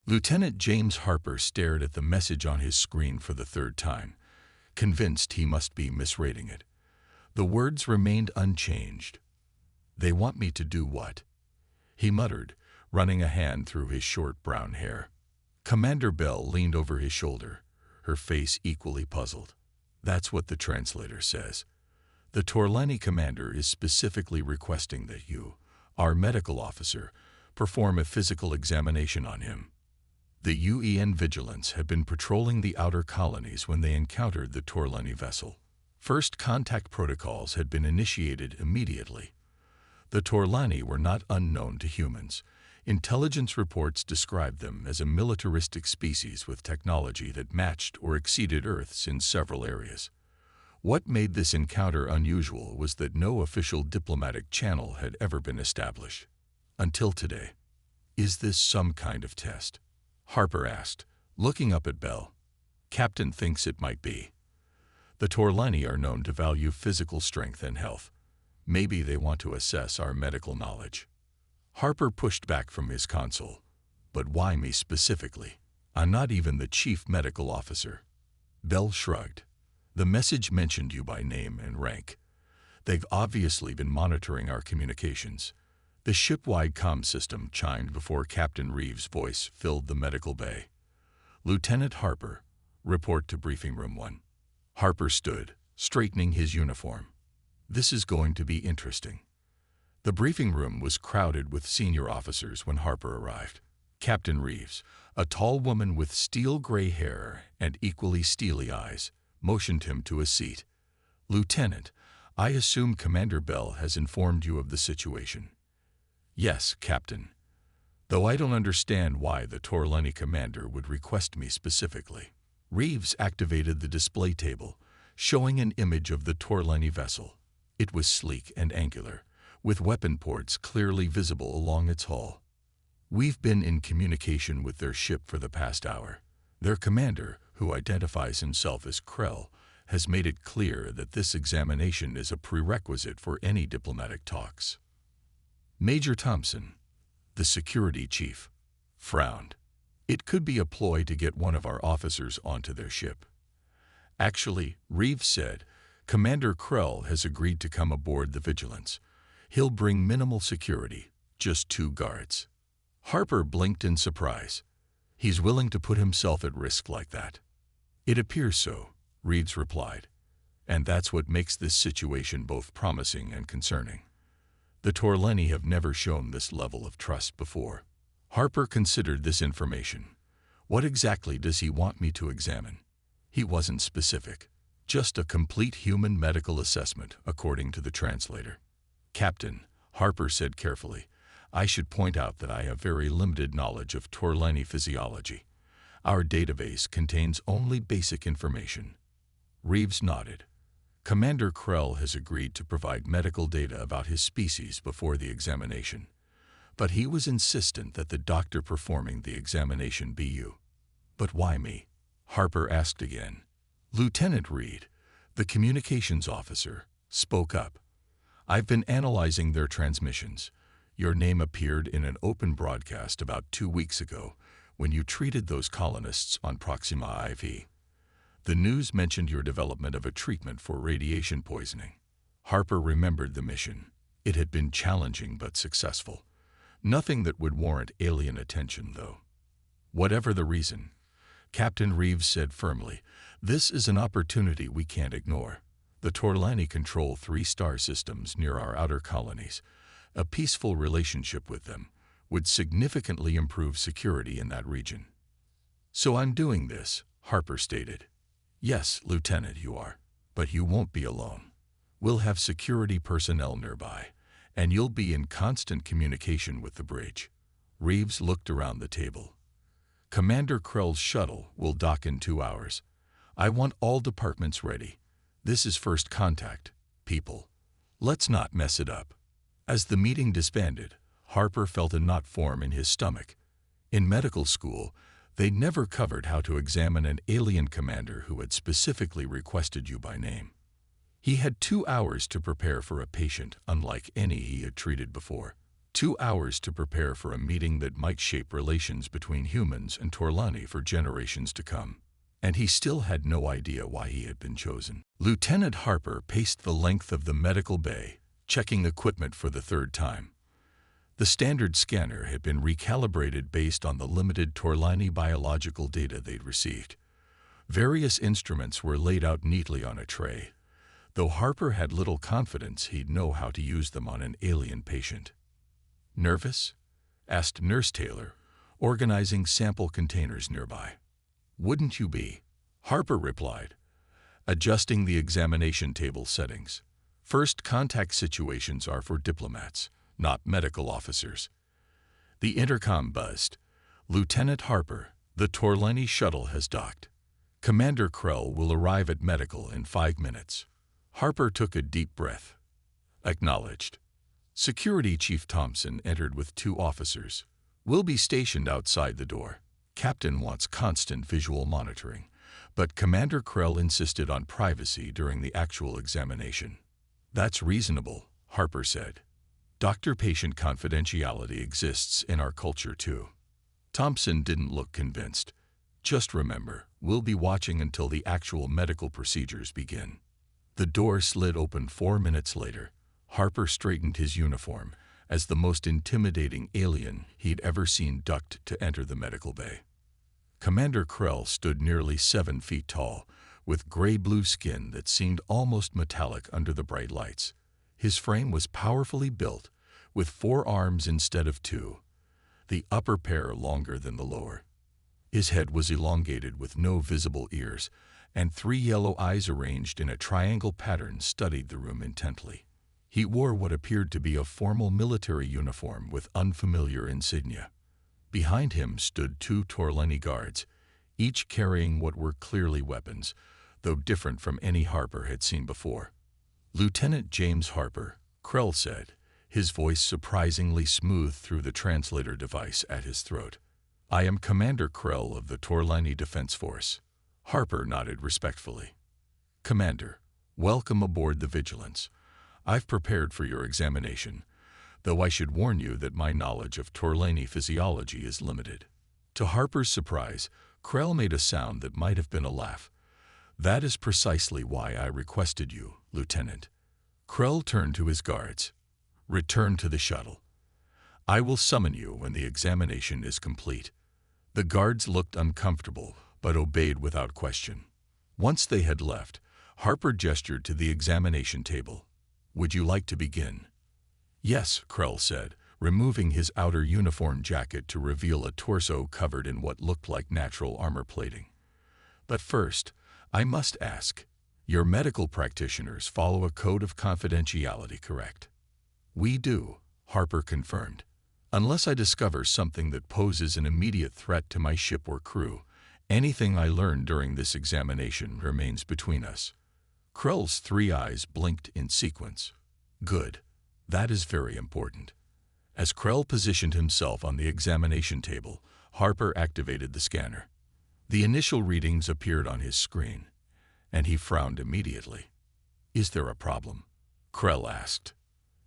Lieutenant James Harper stared at the message on his screen for the third time, convinced he must be misreading it. The words remained unchanged. "They want me to do what?" he muttered, running a hand through his short brown hair. Commander Bell leaned over his shoulder, her face equally puzzled. "That's what the translator says. The Torlani commander is specifically requesting that you, our medical officer, perform a physical examination on him. The UEN Vigilance had been patrolling the outer colonies when they encountered the Torlani vessel. First contact protocols had been initiated immediately. The Torlani were not unknown to humans. Intelligence reports described them as a militaristic species with technology that matched or exceeded Earth's in several areas. What made this encounter unusual was that no official diplomatic channel had ever been established. Until today. "Is this some kind of test?" Harper asked, looking up at Bell. "Captain thinks it might be. The Torlani are known to value physical strength and health. Maybe they want to assess our medical knowledge." Harper pushed back from his console. "But why me specifically? I'm not even the chief medical officer." Bell shrugged. "The message mentioned you by name and rank. They've obviously been monitoring our communications." The ship-wide comm system chimed before Captain Reeves' voice filled the medical bay. "Lieutenant Harper, report to Briefing Room 1. Harper stood, straightening his uniform. "This is going to be interesting." The briefing room was crowded with senior officers when Harper arrived. Captain Reeves, a tall woman with steel-gray hair and equally steely eyes, motioned him to a seat. "Lieutenant, I assume Commander Bell has informed you of the situation." "Yes, Captain. Though I don't understand why the Torlani commander would request me specifically." Reeves activated the display table, showing an image of the Torlani vessel. It was sleek and angular, with weapon ports clearly visible along its hull. "We've been in communication with their ship for the past hour. Their commander, who identifies himself as Krell, has made it clear that this examination is a prerequisite for any diplomatic talks." Major Thompson, the security chief, frowned. It could be a ploy to get one of our officers onto their ship. "Actually," Reeves said, "Commander Krell has agreed to come aboard the Vigilance. He'll bring minimal security, just 2 guards." Harper blinked in surprise. "He's willing to put himself at risk like that?" "It appears so," Reeves replied. "And that's what makes this situation both promising and concerning. The Torlani have never shown this level of trust before." Harper considered this information. "What exactly does he want me to examine?" He wasn't specific. Just a complete human medical assessment, according to the translator. "Captain," Harper said carefully, "I should point out that I have very limited knowledge of Torlani physiology. Our database contains only basic information." Reeves nodded. "Commander Krell has agreed to provide medical data about his species before the examination. But he was insistent that the doctor performing the examination be you." "But why me?" Harper asked again. Lieutenant Reed, the communications officer, spoke up. "I've been analyzing their transmissions. Your name appeared in an open broadcast about 2 weeks ago when you treated those colonists on Proxima IV. The news mentioned your development of a treatment for radiation poisoning." Harper remembered the mission. It had been challenging but successful. Nothing that would warrant alien attention, though. "Whatever the reason," Captain Reeves said firmly, "this is an opportunity we can't ignore. The Torlani control 3 star systems near our outer colonies. A peaceful relationship with them would significantly improve security in that region." "So I'm doing this," Harper stated. "Yes, Lieutenant, you are. But you won't be alone. We'll have security personnel nearby, and you'll be in constant communication with the bridge." Reeves looked around the table. "Commander Krell's shuttle will dock in 2 hours. I want all departments ready. This is first contact, people. Let's not mess it up." As the meeting disbanded, Harper felt a knot form in his stomach. In medical school, they never covered how to examine an alien commander who had specifically requested you by name. He had 2 hours to prepare for a patient unlike any he had treated before. 2 hours to prepare for a meeting that might shape relations between humans and Torlani for generations to come. And he still had no idea why he had been chosen. Lieutenant Harper paced the length of the medical bay, checking equipment for the third time. The standard scanner had been recalibrated based on the limited Torlani biological data they'd received. Various instruments were laid out neatly on a tray, though Harper had little confidence he'd know how to use them on an alien patient. "Nervous?" asked Nurse Taylor, organizing sample containers nearby. "Wouldn't you be?" Harper replied, adjusting the examination table settings. First contact situations are for diplomats, not medical officers. The intercom buzzed. "Lieutenant Harper, the Torlani shuttle has docked. Commander Krell will arrive at medical in 5 minutes." Harper took a deep breath. Acknowledged. Security Chief Thompson entered with 2 officers. "We'll be stationed outside the door. Captain wants constant visual monitoring, but Commander Krell insisted on privacy during the actual examination." "That's reasonable," Harper said. "Doctor-patient confidentiality exists in our culture too." Thompson didn't look convinced. "Just remember, we'll be watching until the actual medical procedures begin." The door slid open 4 minutes later. Harper straightened his uniform as the most intimidating alien he'd ever seen ducked to enter the medical bay. Commander Krell stood nearly 7 feet tall, with gray-blue skin that seemed almost metallic under the bright lights. His frame was powerfully built, with 4 arms instead of 2, the upper pair longer than the lower. His head was elongated with no visible ears, and 3 yellow eyes arranged in a triangle pattern studied the room intently. He wore what appeared to be a formal military uniform with unfamiliar insignia. Behind him stood 2 Torlani guards, each carrying what were clearly weapons, though different from any Harper had seen before. "Lieutenant James Harper," Krell said, his voice surprisingly smooth through the translator device at his throat. "I am Commander Krell of the Torlani Defense Force." Harper nodded respectfully. "Commander, welcome aboard the Vigilance. I've prepared for your examination, though I should warn you that my knowledge of Torlani physiology is limited." To Harper's surprise, Krell made a sound that might have been a laugh. "That is precisely why I requested you, Lieutenant." Krell turned to his guards. "Return to the shuttle. I will summon you when the examination is complete." The guards looked uncomfortable, but obeyed without question. Once they had left, Harper gestured to the examination table. "Would you like to begin?" "Yes," Krell said, removing his outer uniform jacket to reveal a torso covered in what looked like natural armor plating. "But first, I must ask, your medical practitioners follow a code of confidentiality, correct?" "We do," Harper confirmed. "Unless I discover something that poses an immediate threat to my ship or crew, anything I learn during this examination remains between us." Krell's 3 eyes blinked in sequence. "Good. That is very important." As Krell positioned himself on the examination table, Harper activated the scanner. The initial readings appeared on his screen, and he frowned immediately. "Is there a problem?" Krell asked.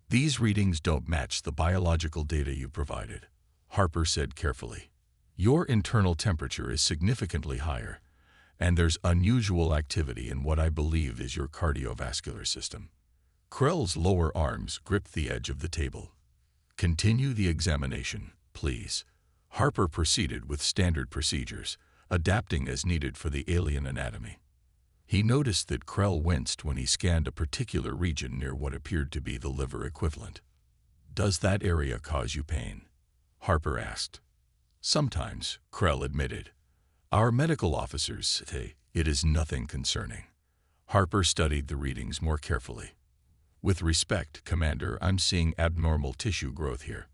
"These readings don't match the biological data you provided," Harper said carefully. "Your internal temperature is significantly higher, and there's unusual activity in what I believe is your cardiovascular system." Krell's lower arms gripped the edge of the table. "Continue the examination, please." Harper proceeded with standard procedures, adapting as needed for the alien anatomy. He noticed that Krell winced when he scanned a particular region near what appeared to be the liver equivalent. "Does that area cause you pain?" Harper asked. "Sometimes," Krell admitted. "Our medical officers say it is nothing concerning." Harper studied the readings more carefully. "With respect, Commander, I'm seeing abnormal tissue growth here.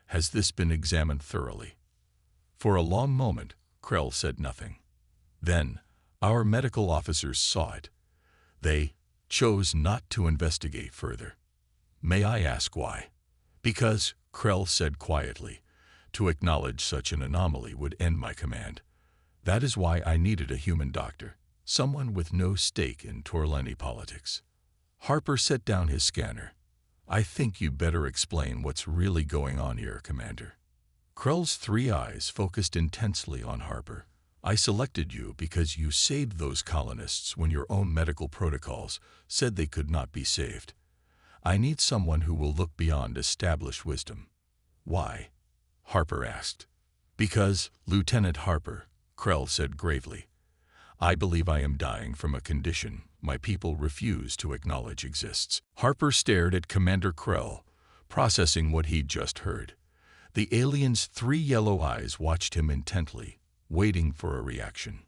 Has this been examined thoroughly?" For a long moment, Krell said nothing. Then, our medical officers saw it. They chose not to investigate further. "May I ask why?" "Because," Krell said quietly, "to acknowledge such an anomaly would end my command. That is why I needed a human doctor, someone with no stake in Torlani politics." Harper set down his scanner. I think you better explain what's really going on here, Commander. Krell's three eyes focused intensely on Harper. I selected you because you saved those colonists when your own medical protocols said they could not be saved. I need someone who will look beyond established wisdom. Why? Harper asked. Because, Lieutenant Harper, Krell said gravely, I believe I am dying from a condition my people refuse to acknowledge exists. Harper stared at Commander Krell, processing what he'd just heard. The alien's three yellow eyes watched him intently, waiting for a reaction.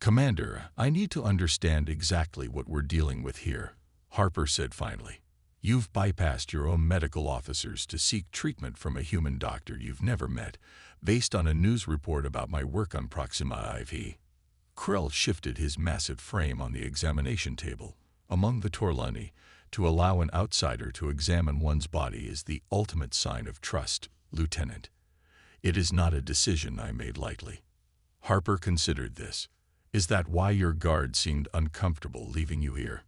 Commander, I need to understand exactly what we're dealing with here, Harper said finally. You've bypassed your own medical officers to seek treatment from a human doctor you've never met, based on a news report about my work on Proxima IV. Krell shifted his massive frame on the examination table. Among the Torlani, to allow an outsider to examine one's body is the ultimate sign of trust, Lieutenant. It is not a decision I made lightly. Harper considered this. Is that why your guard seemed uncomfortable leaving you here?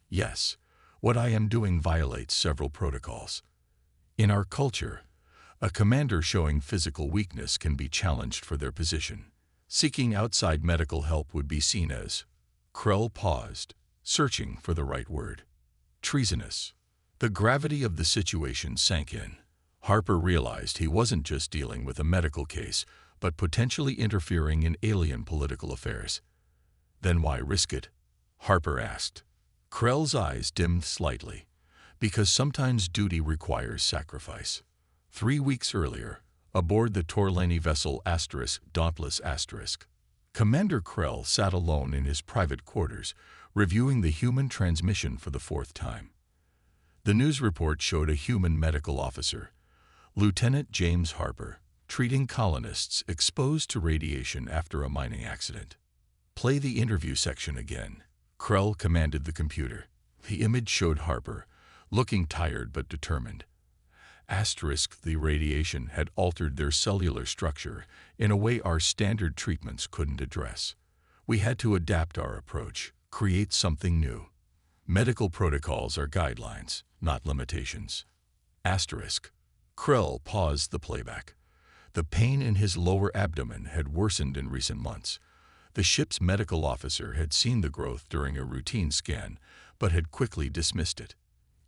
Yes. What I am doing violates several protocols. In our culture, a commander showing physical weakness can be challenged for their position. Seeking outside medical help would be seen as, Krell paused, searching for the right word, treasonous. The gravity of the situation sank in. Harper realized he wasn't just dealing with a medical case, but potentially interfering in alien political affairs. Then why risk it? Harper asked. Krell's eyes dimmed slightly. Because sometimes duty requires sacrifice. 3 weeks earlier, aboard the Torlani vessel Dauntless *, Commander Krell sat alone in his private quarters, reviewing the human transmission for the 4th time. The news report showed a human medical officer, Lieutenant James Harper, treating colonists exposed to radiation after a mining accident. Play the interview section again, Krell commanded the computer. The image showed Harper, looking tired but determined. The radiation had altered their cellular structure in a way our standard treatments couldn't address. We had to adapt our approach, create something new. Medical protocols are guidelines, not limitations. Krell paused the playback. The pain in his lower abdomen had worsened in recent months. The ship's medical officer had seen the growth during a routine scan, but had quickly dismissed it.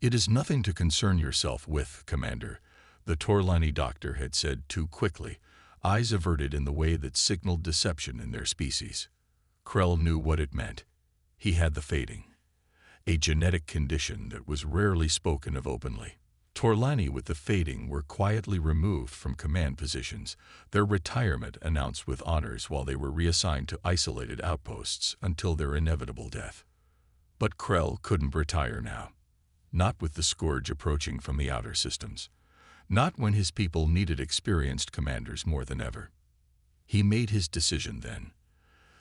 It is nothing to concern yourself with, Commander, the Torlani doctor had said too quickly, eyes averted in the way that signaled deception in their species. Krell knew what it meant. He had the fading, a genetic condition that was rarely spoken of openly. Torlani with the fading were quietly removed from command positions, their retirement announced with honors while they were reassigned to isolated outposts until their inevitable death. But Krell couldn't retire now. Not with the scourge approaching from the outer systems. Not when his people needed experienced commanders more than ever. He made his decision then.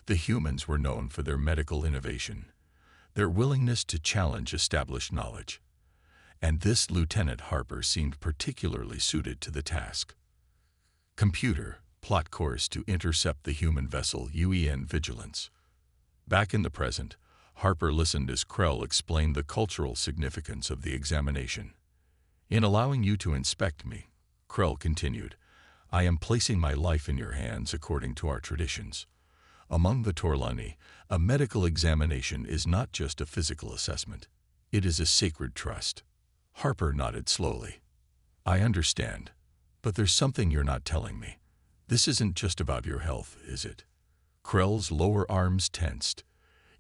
The humans were known for their medical innovation, their willingness to challenge established knowledge. And this Lieutenant Harper seemed particularly suited to the task. Computer, plot course to intercept the human vessel UEN Vigilance. Back in the present, Harper listened as Krell explained the cultural significance of the examination. In allowing you to inspect me, Krell continued, I am placing my life in your hands according to our traditions. Among the Torlani, a medical examination is not just a physical assessment. It is a sacred trust. Harper nodded slowly. I understand, but there's something you're not telling me. This isn't just about your health, is it? Krell's lower arms tensed.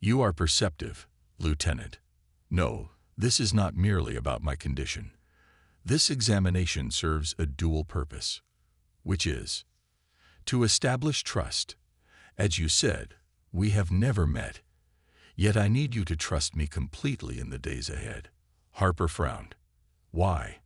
You are perceptive, Lieutenant. No, this is not merely about my condition. This examination serves a dual purpose, which is to establish trust. As you said, we have never met, yet I need you to trust me completely in the days ahead. Harper frowned. Why?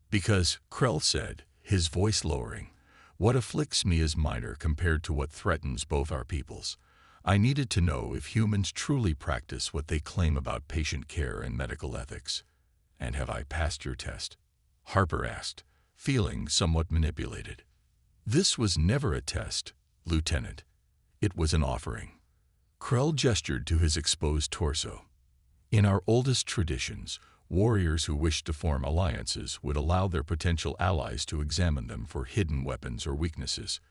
Because, Krell said, his voice lowering, what afflicts me is minor compared to what threatens both our peoples. I needed to know if humans truly practice what they claim about patient care and medical ethics. And have I passed your test? Harper asked, feeling somewhat manipulated. This was never a test, Lieutenant. It was an offering. Krell gestured to his exposed torso. In our oldest traditions, Warriors who wished to form alliances would allow their potential allies to examine them for hidden weapons or weaknesses.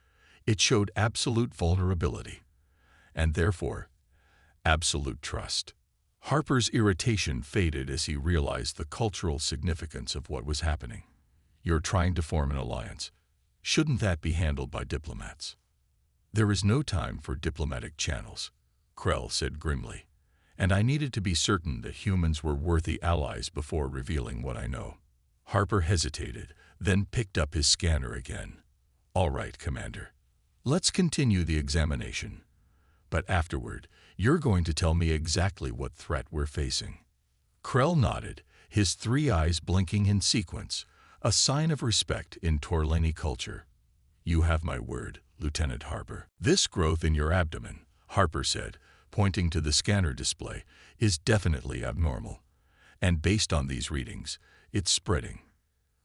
It showed absolute vulnerability, and therefore, absolute trust. Harper's irritation faded as he realized the cultural significance of what was happening. You're trying to form an alliance. Shouldn't that be handled by diplomats? There is no time for diplomatic channels, Krell said grimly, and I needed to be certain that humans were worthy allies before revealing what I know. Harper hesitated, then picked up his scanner again. All right, Commander. Let's continue the examination. But afterward, you're going to tell me exactly what threat we're facing. Krell nodded, his 3 eyes blinking in sequence, a sign of respect in Torlani culture. You have my word, Lieutenant Harper. This growth in your abdomen, Harper said, pointing to the scanner display, is definitely abnormal. And based on these readings, it's spreading.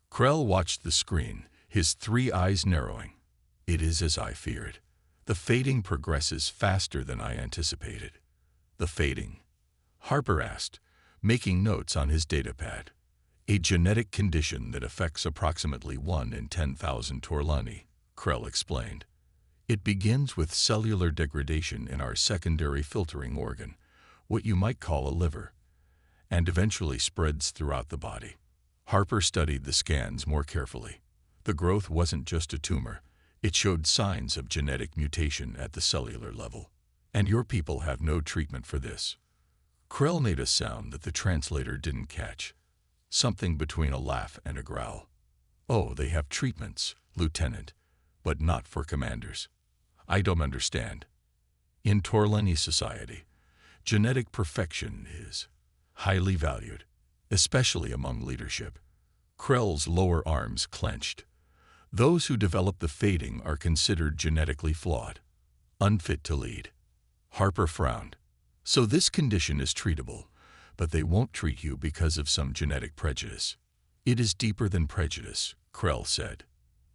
Krell watched the screen, his 3 eyes narrowing. It is as I feared. The fading progresses faster than I anticipated. The fading? Harper asked, making notes on his datapad. A genetic condition that affects approximately 1 in 10,000 Torlani, Krell explained. It begins with cellular degradation in our secondary filtering organ, what you might call a liver, and eventually spreads throughout the body. Harper studied the scans more carefully. The growth wasn't just a tumor. It showed signs of genetic mutation at the cellular level. And your people have no treatment for this. Krell made a sound that the translator didn't catch. Something between a laugh and a growl. Oh, they have treatments, Lieutenant, but not for commanders. I don't understand. In Torlani society, genetic perfection is highly valued, especially among leadership. Krell's lower arms clenched. Those who develop the fading are considered genetically flawed, unfit to lead. Harper frowned. So this condition is treatable, but they won't treat you because of some genetic prejudice. It is deeper than prejudice, Krell said.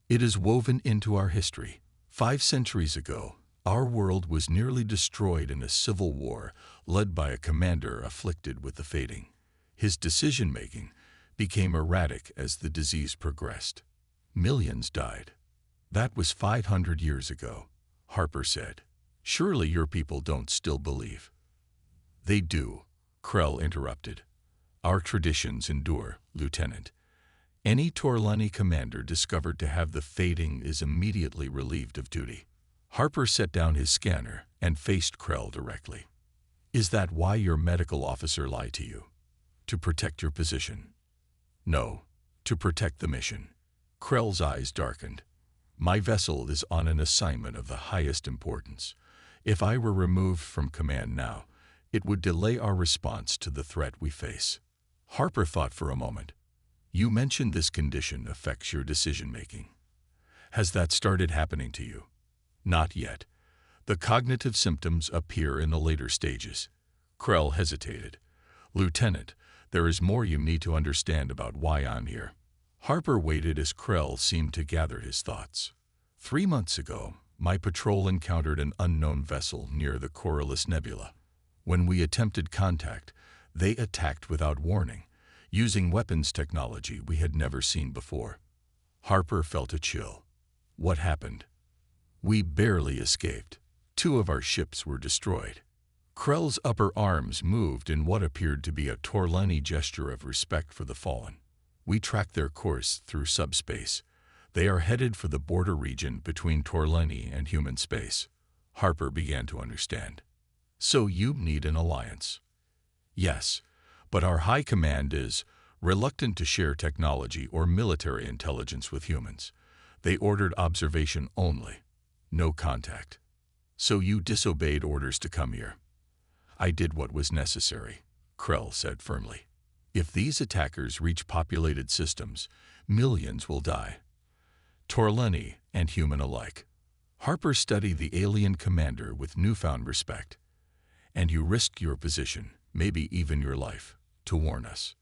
It is woven into our history. 5 centuries ago, our world was nearly destroyed in a civil war led by a commander afflicted with the fading. His decision-making became erratic as the disease progressed. Millions died. That was 500 years ago, Harper said. Surely your people don't still believe. They do, Krell interrupted. Our traditions endure, Lieutenant. Any Torlani commander discovered to have the fading is immediately relieved of duty. Harper set down his scanner and faced Krell directly. Is that why your medical officer lied to you? To protect your position? No, to protect the mission. Krell's eyes darkened. My vessel is on an assignment of the highest importance. If I were removed from command now, it would delay our response to the threat we face. Harper thought for a moment. You mentioned this condition affects your decision-making. Has that started happening to you? Not yet. The cognitive symptoms appear in the later stages. Krell hesitated. Lieutenant, there is more you need to understand about why I'm here. Harper waited as Krell seemed to gather his thoughts. 3 months ago, my patrol encountered an unknown vessel near the Corylus Nebula. When we attempted contact, they attacked without warning, using weapons technology we had never seen before. Harper felt a chill. What happened? We barely escaped. 2 of our ships were destroyed. Krell's upper arms moved in what appeared to be a Torlani gesture of respect for the fallen. We tracked their course through subspace. They are headed for the border region between Torlani and human space. Harper began to understand. So you need an alliance. Yes, but our high command is reluctant to share technology or military intelligence with humans. They ordered observation only, no contact. So you disobeyed orders to come here. I did what was necessary, Krell said firmly. If these attackers reach populated systems, millions will die. Torlani and human alike. Harper studied the alien commander with newfound respect. And you risked your position, maybe even your life, to warn us.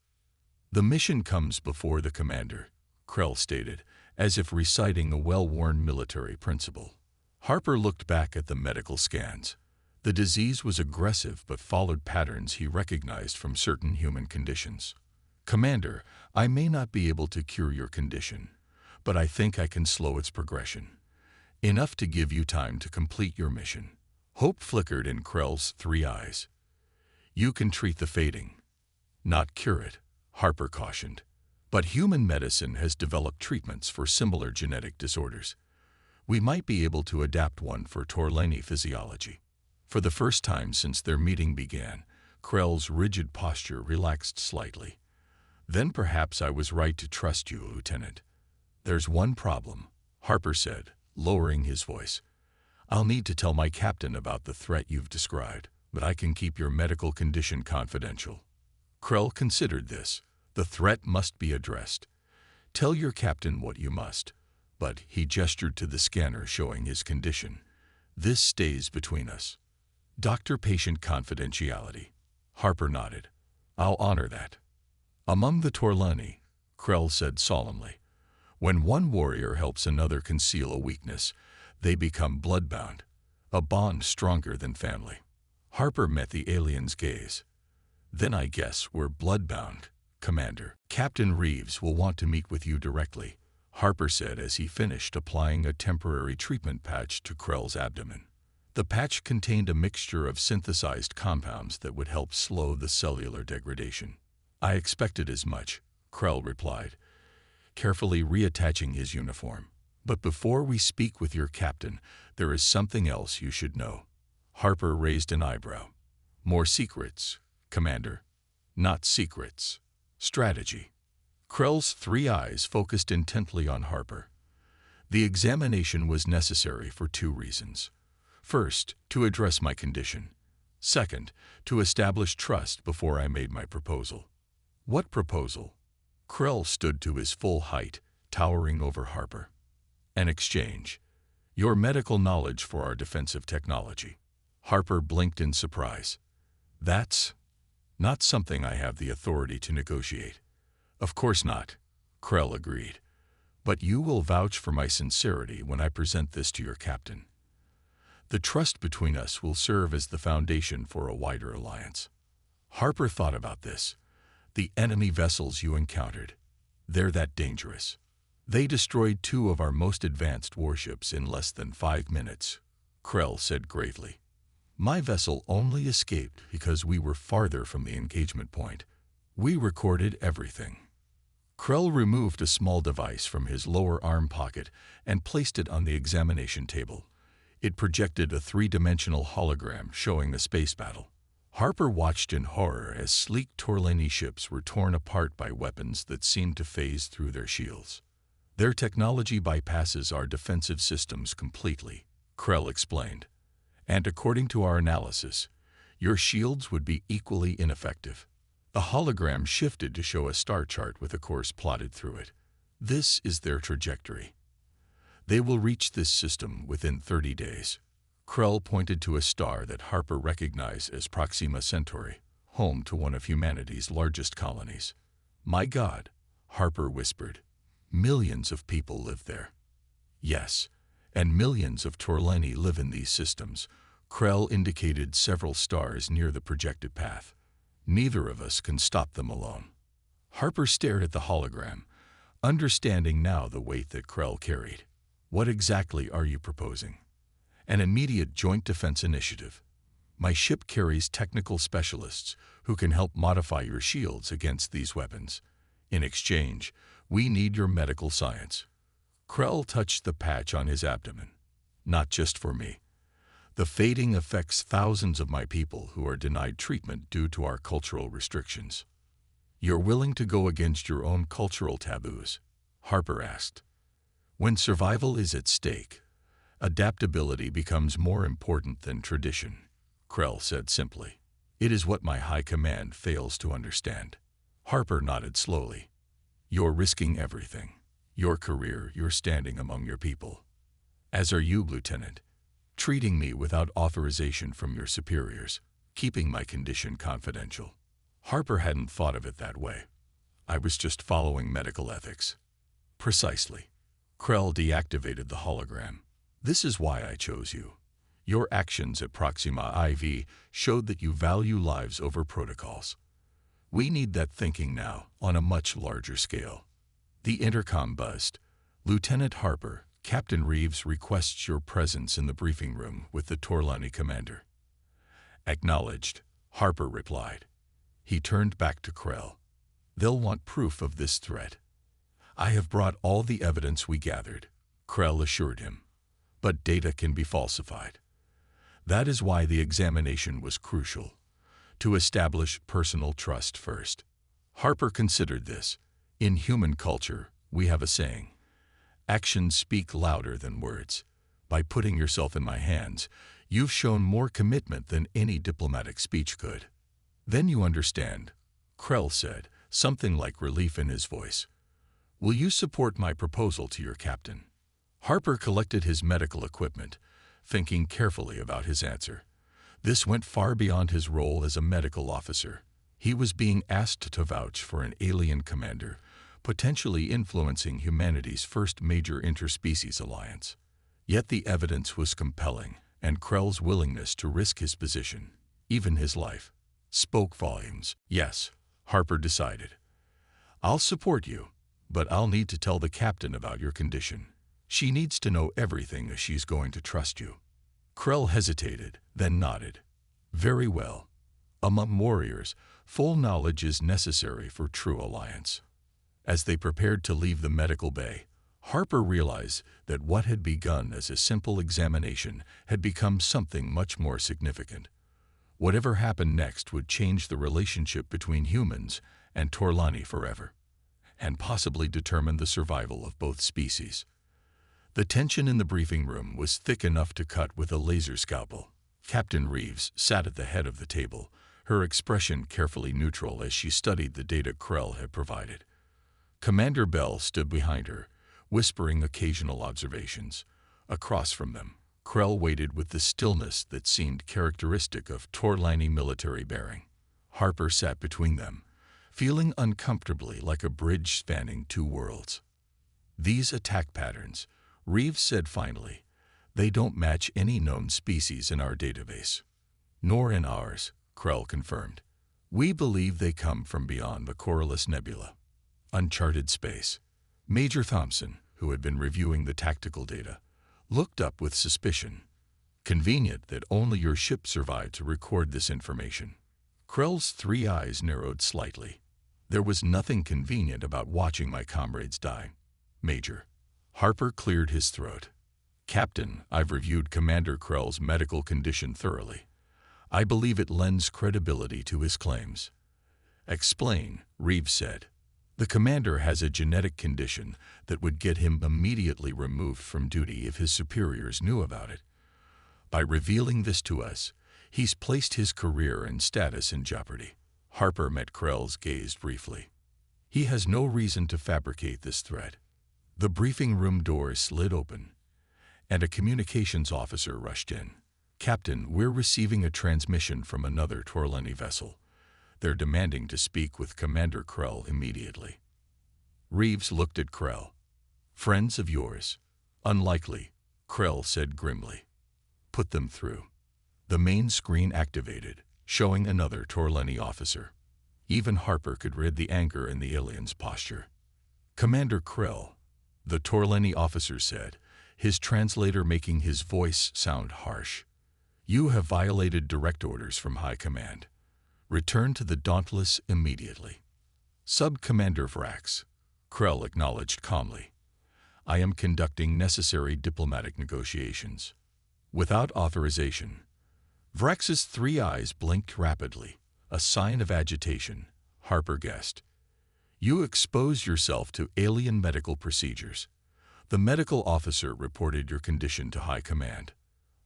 The mission comes before the commander, Krell stated, as if reciting a well-worn military principle. Harper looked back at the medical scans. The disease was aggressive but followed patterns he recognized from certain human conditions. Commander, I may not be able to cure your condition, but I think I can slow its progression. Enough to give you time to complete your mission. Hope flickered in Krell's 3 eyes. You can treat the fading, not cure it, Harper cautioned. But human medicine has developed treatments for similar genetic disorders. We might be able to adapt one for Torlani physiology. For the first time since their meeting began, Krell's rigid posture relaxed slightly. Then perhaps I was right to trust you, Lieutenant. There's one problem, Harper said, lowering his voice. I'll need to tell my captain about the threat you've described, but I can keep your medical condition confidential. Krell considered this. The threat must be addressed. Tell your captain what you must. But he gestured to the scanner showing his condition. This stays between us. Doctor-patient confidentiality. Harper nodded. I'll honor that. Among the Torlani, Krell said solemnly, when one warrior helps another conceal a weakness, they become bloodbound, a bond stronger than family. Harper met the alien's gaze. Then I guess we're bloodbound, Commander. Captain Reeves will want to meet with you directly, Harper said as he finished applying a temporary treatment patch to Krell's abdomen. The patch contained a mixture of synthesized compounds that would help slow the cellular degradation. I expected as much, Krell replied, carefully reattaching his uniform. But before we speak with your captain, there is something else you should know. Harper raised an eyebrow. More secrets, Commander. Not secrets. Strategy. Krell's 3 eyes focused intently on Harper. The examination was necessary for 2 reasons. First, to address my condition. Second, to establish trust before I made my proposal. What proposal? Krell stood to his full height, towering over Harper. An exchange. Your medical knowledge for our defensive technology. Harper blinked in surprise. That's not something I have the authority to negotiate. Of course not, Krell agreed. But you will vouch for my sincerity when I present this to your captain. The trust between us will serve as the foundation for a wider alliance. Harper thought about this. The enemy vessels you encountered, they're that dangerous. They destroyed 2 of our most advanced warships in less than 5 minutes, Krell said gravely. My vessel only escaped because we were farther from the engagement point. We recorded everything. Krell removed a small device from his lower arm pocket and placed it on the examination table. It projected a 3-dimensional hologram showing a space battle. Harper watched in horror as sleek Torlani ships were torn apart by weapons that seemed to phase through their shields. Their technology bypasses our defensive systems completely, Krell explained. And according to our analysis, your shields would be equally ineffective. The hologram shifted to show a star chart with a course plotted through it. This is their trajectory. They will reach this system within 30 days. Krell pointed to a star that Harper recognized as Proxima Centauri, home to one of humanity's largest colonies. My God, Harper whispered. Millions of people live there. Yes, and millions of Torlani live in these systems. Krell indicated several stars near the projected path. Neither of us can stop them alone. Harper stared at the hologram, understanding now the weight that Krell carried. What exactly are you proposing? An immediate joint defense initiative. My ship carries technical specialists who can help modify your shields against these weapons. In exchange, we need your medical science. Krell touched the patch on his abdomen. Not just for me. The fading affects thousands of my people who are denied treatment due to our cultural restrictions. You're willing to go against your own cultural taboos? Harper asked. When survival is at stake, adaptability becomes more important than tradition, Krell said simply. It is what my high command fails to understand. Harper nodded slowly. You're risking everything. Your career, your standing among your people. As are you, Lieutenant. Treating me without authorization from your superiors, keeping my condition confidential. Harper hadn't thought of it that way. I was just following medical ethics. Precisely. Krell deactivated the hologram. This is why I chose you. Your actions at Proxima IV showed that you value lives over protocols. We need that thinking now, on a much larger scale. The intercom buzzed. Lieutenant Harper, Captain Reeves requests your presence in the briefing room with the Torlani commander. Acknowledged, Harper replied. He turned back to Krell. They'll want proof of this threat. I have brought all the evidence we gathered, Krell assured him. But data can be falsified. That is why the examination was crucial. To establish personal trust first. Harper considered this. In human culture, we have a saying. Actions speak louder than words. By putting yourself in my hands, you've shown more commitment than any diplomatic speech could. Then you understand, Krell said, something like relief in his voice. Will you support my proposal to your captain? Harper collected his medical equipment, thinking carefully about his answer. This went far beyond his role as a medical officer. He was being asked to vouch for an alien commander, potentially influencing humanity's first major interspecies alliance. Yet the evidence was compelling, and Krell's willingness to risk his position, even his life, spoke volumes. Yes, Harper decided. I'll support you, but I'll need to tell the captain about your condition. She needs to know everything if she's going to trust you. Krell hesitated, then nodded. Very well. Among warriors, full knowledge is necessary for true alliance. As they prepared to leave the medical bay, Harper realized that what had begun as a simple examination had become something much more significant. Whatever happened next would change the relationship between humans and Torlani forever, and possibly determine the survival of both species. The tension in the briefing room was thick enough to cut with a laser scalpel. Captain Reeves sat at the head of the table, her expression carefully neutral as she studied the data Krell had provided. Commander Bell stood behind her, whispering occasional observations. Across from them, Krell waited with the stillness that seemed characteristic of Torlani military bearing. Harper sat between them, feeling uncomfortably like a bridge spanning two worlds. These attack patterns, Reeves said finally, they don't match any known species in our database. Nor in ours, Krell confirmed. We believe they come from beyond the Corylus Nebula. Uncharted space. Major Thompson, who had been reviewing the tactical data, looked up with suspicion. Convenient that only your ship survived to record this information. Krell's three eyes narrowed slightly. There was nothing convenient about watching my comrades die, Major. Harper cleared his throat. Captain, I've reviewed Commander Krell's medical condition thoroughly. I believe it lends credibility to his claims. Explain, Reeves said. The commander has a genetic condition that would get him immediately removed from duty if his superiors knew about it. By revealing this to us, he's placed his career and status in jeopardy. Harper met Krell's gaze briefly. He has no reason to fabricate this threat. The briefing room door slid open, and a communications officer rushed in. Captain, we're receiving a transmission from another Torlani vessel. They're demanding to speak with Commander Krell immediately. Reeves looked at Krell. Friends of yours? Unlikely, Krell said grimly. Put them through. The main screen activated, showing another Torlani officer. Even Harper could read the anger in the alien's posture. Commander Krell, the Torlani officer said, his translator making his voice sound harsh. You have violated direct orders from High Command. Return to the Dauntless immediately. Sub-Commander Vrax, Krell acknowledged calmly. I am conducting necessary diplomatic negotiations. Without authorization. Vrax's three eyes blinked rapidly, a sign of agitation, Harper guessed. You expose yourself to alien medical procedures. The medical officer reported your condition to High Command.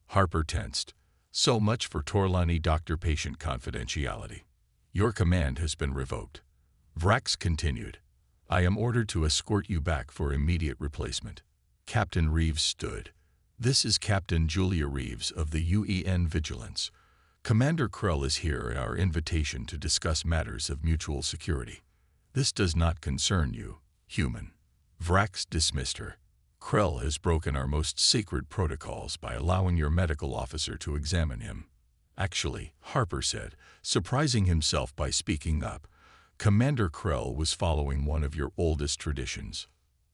Harper tensed. So much for Torlani doctor-patient confidentiality. Your command has been revoked. Vrax continued. I am ordered to escort you back for immediate replacement. Captain Reeves stood. This is Captain Julia Reeves of the UEN Vigilance. Commander Krell is here at our invitation to discuss matters of mutual security. This does not concern you, human. Vrax dismissed her. Krell has broken our most sacred protocols by allowing your medical officer to examine him. Actually, Harper said, surprising himself by speaking up, Commander Krell was following one of your oldest traditions.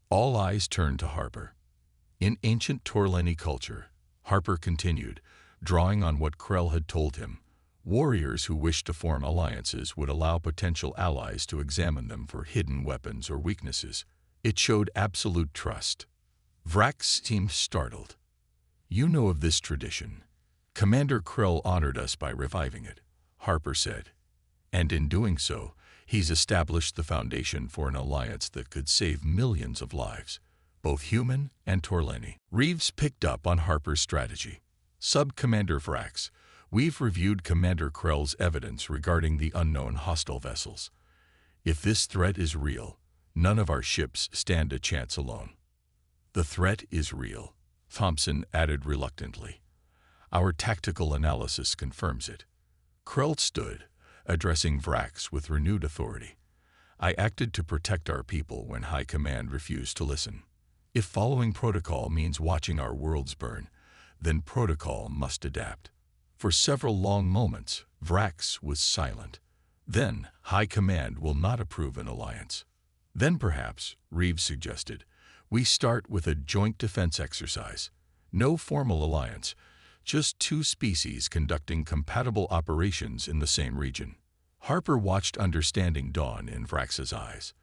All eyes turned to Harper. In ancient Torleni culture, Harper continued, drawing on what Krell had told him, warriors who wished to form alliances would allow potential allies to examine them for hidden weapons or weaknesses. It showed absolute trust. Vrax seemed startled. You know of this tradition. Commander Krell honored us by reviving it, Harper said. And in doing so, he's established the foundation for an alliance that could save millions of lives, both human and Torleni. Reeves picked up on Harper's strategy. Sub-Commander Vrax, we've reviewed Commander Krell's evidence regarding the unknown hostile vessels. If this threat is real, none of our ships stand a chance alone. The threat is real, Thompson added reluctantly. Our tactical analysis confirms it. Krell stood, addressing Vrax with renewed authority. I acted to protect our people when High Command refused to listen. If following protocol means watching our worlds burn, then protocol must adapt. For several long moments, Vrax was silent. Then, High Command will not approve an alliance. Then perhaps, Reeves suggested, we start with a joint defense exercise. No formal alliance, just two species conducting compatible operations in the same region. Harper watched understanding dawn in Vrax's eyes.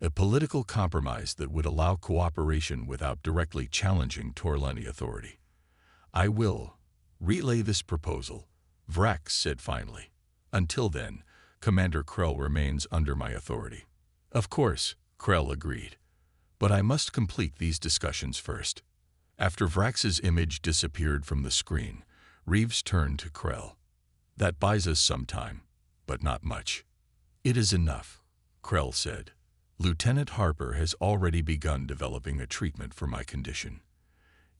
A political compromise that would allow cooperation without directly challenging Torleni authority. I will relay this proposal, Vrax said finally. Until then, Commander Krell remains under my authority. Of course, Krell agreed. But I must complete these discussions first. After Vrax's image disappeared from the screen, Reeves turned to Krell. That buys us some time, but not much. It is enough, Krell said. Lieutenant Harper has already begun developing a treatment for my condition.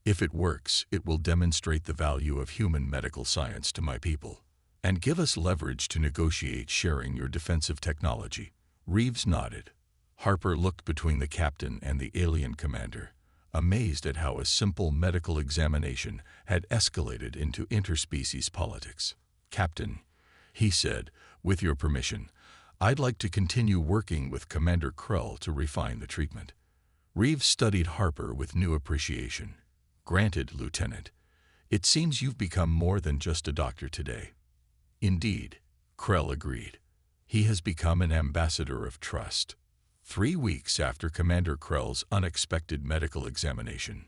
If it works, it will demonstrate the value of human medical science to my people, and give us leverage to negotiate sharing your defensive technology. Reeves nodded. Harper looked between the captain and the alien commander, amazed at how a simple medical examination had escalated into interspecies politics. Captain, he said, with your permission, I'd like to continue working with Commander Krell to refine the treatment. Reeves studied Harper with new appreciation. Granted, Lieutenant. It seems you've become more than just a doctor today. Indeed, Krell agreed. He has become an ambassador of trust. 3 weeks after Commander Krell's unexpected medical examination,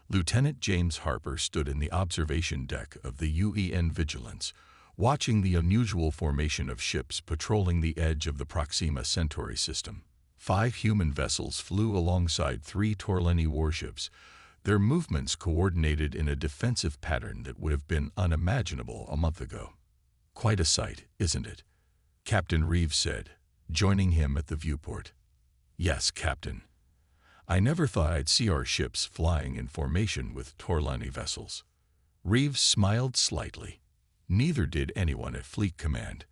Lieutenant James Harper stood in the observation deck of the UEN Vigilance, watching the unusual formation of ships patrolling the edge of the Proxima Centauri system. 5 human vessels flew alongside 3 Torleni warships, their movements coordinated in a defensive pattern that would have been unimaginable a month ago. Quite a sight, isn't it? Captain Reeves said, joining him at the viewport. Yes, Captain. I never thought I'd see our ships flying in formation with Torleni vessels. Reeves smiled slightly. Neither did anyone at Fleet Command.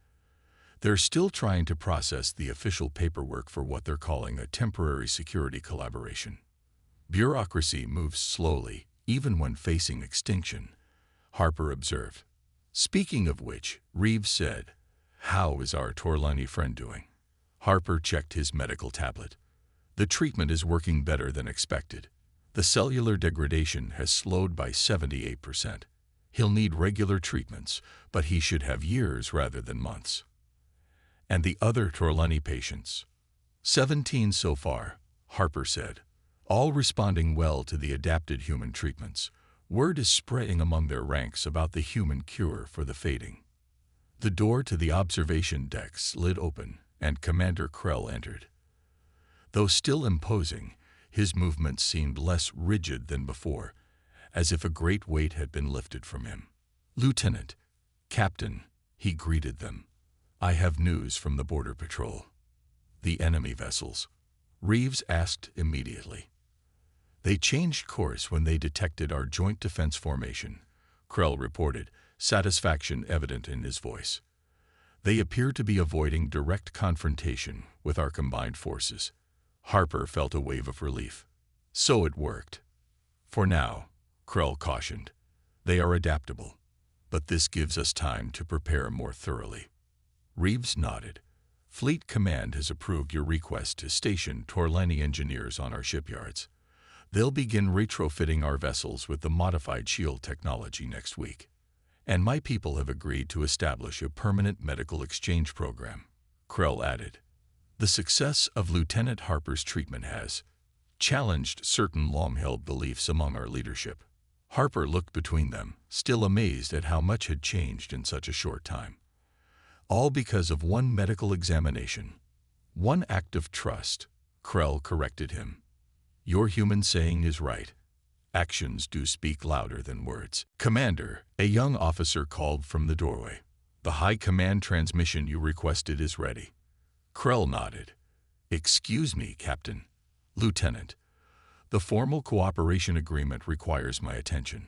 They're still trying to process the official paperwork for what they're calling a temporary security collaboration. Bureaucracy moves slowly, even when facing extinction, Harper observed. Speaking of which, Reeves said, how is our Torleni friend doing? Harper checked his medical tablet. The treatment is working better than expected. The cellular degradation has slowed by 78%. He'll need regular treatments, but he should have years rather than months. And the other Torleni patients? 17 so far, Harper said, all responding well to the adapted human treatments. Word is spreading among their ranks about the human cure for the fading. The door to the observation deck slid open, and Commander Krell entered. Though still imposing, his movements seemed less rigid than before, as if a great weight had been lifted from him. Lieutenant, Captain, he greeted them. I have news from the Border Patrol. The enemy vessels? Reeves asked immediately. They changed course when they detected our joint defense formation, Krell reported, satisfaction evident in his voice. They appear to be avoiding direct confrontation with our combined forces. Harper felt a wave of relief. So it worked. For now, Krell cautioned. They are adaptable, but this gives us time to prepare more thoroughly. Reeves nodded. Fleet Command has approved your request to station Torlani engineers on our shipyards. They'll begin retrofitting our vessels with the modified shield technology next week. And my people have agreed to establish a permanent medical exchange program, Krell added. The success of Lieutenant Harper's treatment has challenged certain long-held beliefs among our leadership. Harper looked between them, still amazed at how much had changed in such a short time. All because of one medical examination. One act of trust, Krell corrected him. Your human saying is right. Actions do speak louder than words. Commander, a young officer called from the doorway. The high command transmission you requested is ready. Krell nodded. Excuse me, Captain. Lieutenant. The formal cooperation agreement requires my attention.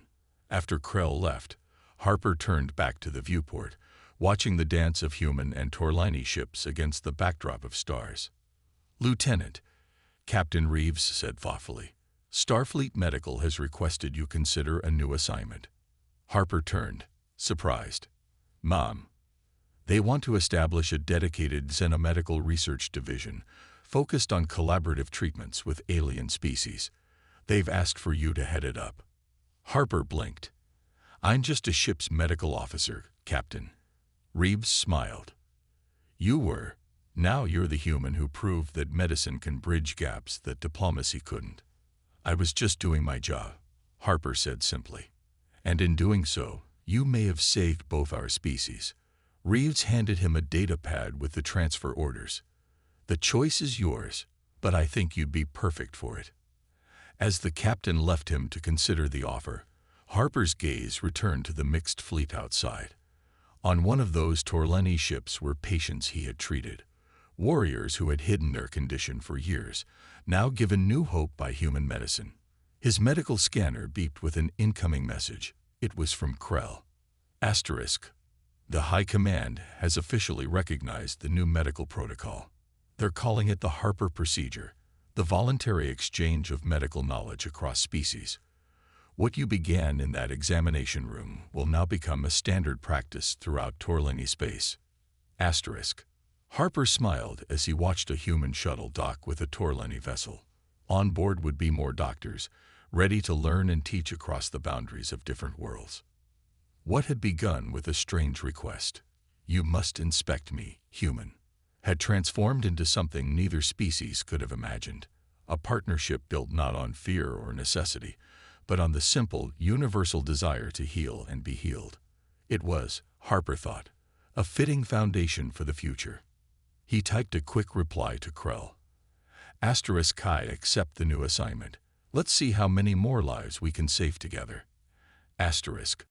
After Krell left, Harper turned back to the viewport, watching the dance of human and Torlani ships against the backdrop of stars. Lieutenant, Captain Reeves said thoughtfully, Starfleet Medical has requested you consider a new assignment. Harper turned, surprised. Mom. They want to establish a dedicated xenomedical research division focused on collaborative treatments with alien species. They've asked for you to head it up. Harper blinked. I'm just a ship's medical officer, Captain. Reeves smiled. You were. Now you're the human who proved that medicine can bridge gaps that diplomacy couldn't. I was just doing my job, Harper said simply. And in doing so, you may have saved both our species. Reeves handed him a data pad with the transfer orders. The choice is yours, but I think you'd be perfect for it. As the captain left him to consider the offer, Harper's gaze returned to the mixed fleet outside. On one of those Torlani ships were patients he had treated, warriors who had hidden their condition for years, now given new hope by human medicine. His medical scanner beeped with an incoming message. It was from Krell. Asterisk. The High Command has officially recognized the new medical protocol. They're calling it the Harper Procedure, the voluntary exchange of medical knowledge across species. What you began in that examination room will now become a standard practice throughout Torlani space. Asterisk. Harper smiled as he watched a human shuttle dock with a Torlani vessel. On board would be more doctors, ready to learn and teach across the boundaries of different worlds. What had begun with a strange request, "You must inspect me, human," had transformed into something neither species could have imagined, a partnership built not on fear or necessity, but on the simple, universal desire to heal and be healed. It was, Harper thought, a fitting foundation for the future. He typed a quick reply to Krell. Asterisk I accept the new assignment. Let's see how many more lives we can save together. Asterisk.